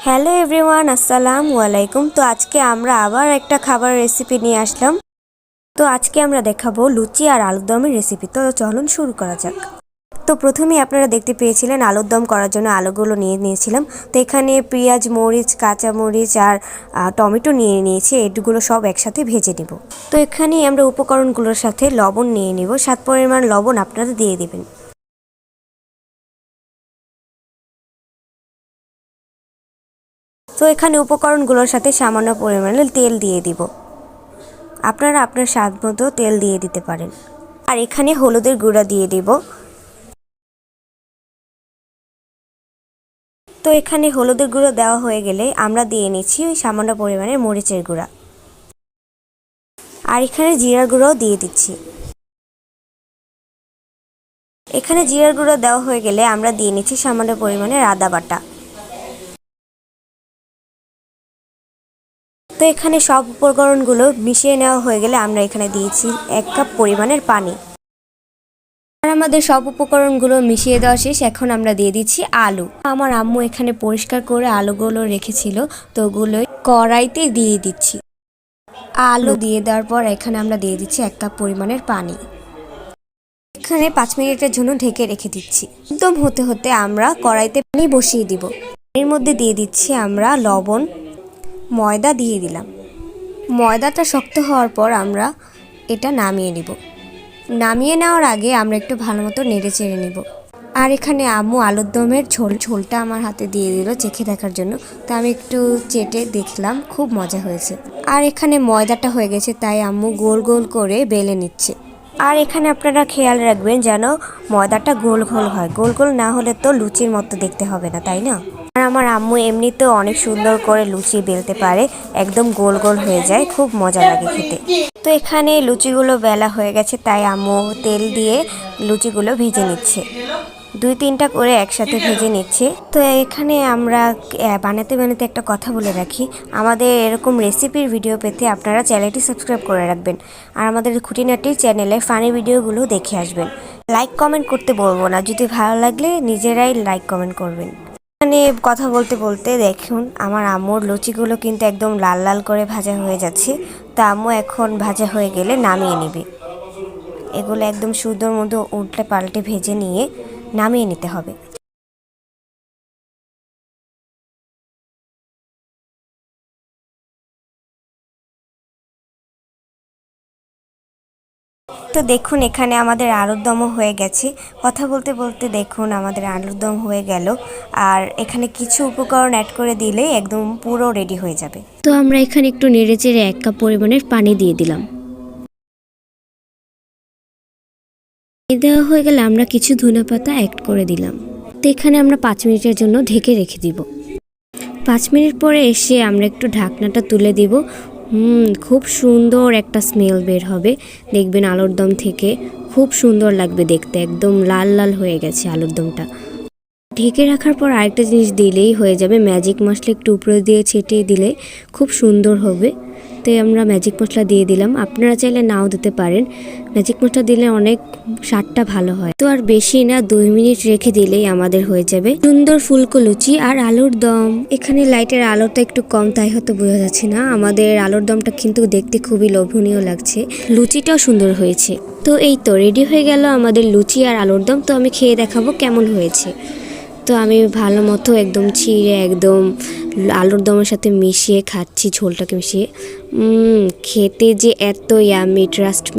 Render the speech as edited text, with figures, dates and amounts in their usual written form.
Hello everyone, আসসালামু আলাইকুম। তো আজকে আমরা আবার একটা খাবার রেসিপি নিয়ে আসলাম। তো আজকে আমরা দেখাবো লুচি আর আলুর দমের রেসিপি। তো চলুন শুরু করা যাক। তো প্রথমেই আপনারা দেখতে পেয়েছিলেন আলুর দম করার জন্য আলুগুলো নিয়ে নিয়েছিলাম। তো এখানে পেঁয়াজ, মরিচ, কাঁচা মরিচ আর টমেটো নিয়ে নিয়েছি। এগুলো সব একসাথে ভেজে নেব। তো এখানে আমরা উপকরণগুলোর সাথে লবণ নিয়ে নিব। স্বাদ পরিমাণ লবণ আপনারা দিয়ে দেবেন। তো এখানে উপকরণগুলোর সাথে সামান্য পরিমাণে তেল দিয়ে দিব। আপনারা আপনার স্বাদ মতো তেল দিয়ে দিতে পারেন। আর এখানে হলুদের গুঁড়া দিয়ে দিব। তো এখানে হলুদের গুঁড়ো দেওয়া হয়ে গেলে আমরা দিয়ে নিচ্ছি ওই সামান্য পরিমাণে মরিচের গুঁড়া। আর এখানে জিরার গুঁড়াও দিয়ে দিচ্ছি। এখানে জিরার গুঁড়ো দেওয়া হয়ে গেলে আমরা দিয়ে নিচ্ছি সামান্য পরিমাণে আদা বাটা। তো এখানে সব উপকরণগুলো মিশিয়ে নেওয়া হয়ে গেলে আমরা এখানে দিয়েছি 1 কাপ পরিমাণের পানি। আর আমাদের সব উপকরণগুলো মিশিয়ে দেওয়া শেষ। এখন আমরা দিয়ে দিচ্ছি আলু। আমার আম্মু এখানে পরিষ্কার করে আলুগুলো রেখেছিল, তো ওগুলো কড়াইতে দিয়ে দিচ্ছি। আলু দিয়ে দেওয়ার পর এখানে আমরা দিয়ে দিচ্ছি 1 কাপ পরিমাণের পানি। এখানে 5 মিনিটের জন্য ঢেকে রেখে দিচ্ছি। একদম হতে হতে আমরা কড়াইতে পানি বসিয়ে দিব। এর মধ্যে দিয়ে দিচ্ছি আমরা লবণ, ময়দা দিয়ে দিলাম। ময়দাটা শক্ত হওয়ার পর আমরা এটা নামিয়ে নিব। নামিয়ে নেওয়ার আগে আমরা একটু ভালো মতো নেড়ে চেড়ে নিব। আর এখানে আম্মু আলুর দমের ঝোলটা আমার হাতে দিয়ে দিল চেখে দেখার জন্য। তা আমি একটু চেটে দেখলাম, খুব মজা হয়েছে। আর এখানে ময়দাটা হয়ে গেছে, তাই আম্মু গোল গোল করে বেলে নিচ্ছে। আর এখানে আপনারা খেয়াল রাখবেন যেন ময়দাটা গোল গোল হয়। গোল গোল না হলে তো লুচির মতো দেখতে হবে না, তাই না? আর আমার আম্মু এমনিতেও অনেক সুন্দর করে লুচি বেলতে পারে, একদম গোল গোল হয়ে যায়, খুব মজা লাগে খেতে। তো এখানে লুচিগুলো বেলা হয়ে গেছে, তাই আম্মু তেল দিয়ে লুচিগুলো ভেজে নিচ্ছে। 2-3টা করে একসাথে ভেজে নিচ্ছে। তো এখানে আমরা বানাতে বানাতে একটা কথা বলে রাখি, আমাদের এরকম রেসিপির ভিডিও পেতে আপনারা চ্যানেলটি সাবস্ক্রাইব করে রাখবেন। আর আমাদের খুঁটিনাটি চ্যানেলে ফানি ভিডিওগুলো দেখে আসবেন। লাইক কমেন্ট করতে বলবো না, যদি ভালো লাগলে নিজেরাই লাইক কমেন্ট করবেন। এখানে কথা বলতে বলতে দেখুন আমার আম্মুর লুচিগুলো কিন্তু একদম লাল লাল করে ভাজা হয়ে যাচ্ছে। তা আম্মু এখন ভাজা হয়ে গেলে নামিয়ে নেবে। এগুলো একদম সুন্দর মতো উল্টে পাল্টে ভেজে নিয়ে নামিয়ে নিতে হবে। তো দেখুন এখানে আমাদের আলুর দমও হয়ে গেছে। কথা বলতে বলতে দেখুন আমাদের আলুর দম হয়ে গেল। আর এখানে কিছু উপকরণ অ্যাড করে দিলেই একদম পুরো রেডি হয়ে যাবে। তো আমরা এখানে একটু নেড়ে চেড়ে 1 কাপ পরিমাণের পানি দিয়ে দিলাম। দেওয়া হয়ে গেলে আমরা কিছু ধনেপাতা অ্যাড করে দিলাম। তো এখানে আমরা 5 মিনিটের জন্য ঢেকে রেখে দিব। 5 মিনিট পরে এসে আমরা একটু ঢাকনাটা তুলে দিব। খুব সুন্দর একটা স্মেল বের হবে, দেখবেন আলুর দম থেকে খুব সুন্দর লাগবে দেখতে, একদম লাল লাল হয়ে গেছে আলুর দমটা। ঢেকে রাখার পর আরেকটা জিনিস দিলেই হয়ে যাবে, ম্যাজিক মশলা একটু উপরে দিয়ে ছিটিয়ে দিলে খুব সুন্দর হবে। তো আমরা ম্যাজিক মশলা দিয়ে দিলাম, আপনারা চাইলে নাও দিতে পারেন। ম্যাজিক মশলা দিলে অনেক স্বাদটা ভালো হয়। তো আর বেশি না, 2 মিনিট রেখে দিলেই আমাদের হয়ে যাবে সুন্দর ফুলকো লুচি আর আলুর দম। এখানে লাইটের আলোটা একটু কম, তাই হয়তো বোঝা যাচ্ছে না। আমাদের আলুর দমটা কিন্তু দেখতে খুবই লোভনীয় লাগছে, লুচিটাও সুন্দর হয়েছে। তো এই তো রেডি হয়ে গেল আমাদের লুচি আর আলুর দম। তো আমি খেয়ে দেখাবো কেমন হয়েছে। তো আমি ভালো মতো একদম ছিঁড়ে একদম আলুর দমের সাথে মিশিয়ে খাচ্ছি, ঝোলটাকে মিশিয়ে। খেতে যে এত ইয়ামি, ট্রাস্ট।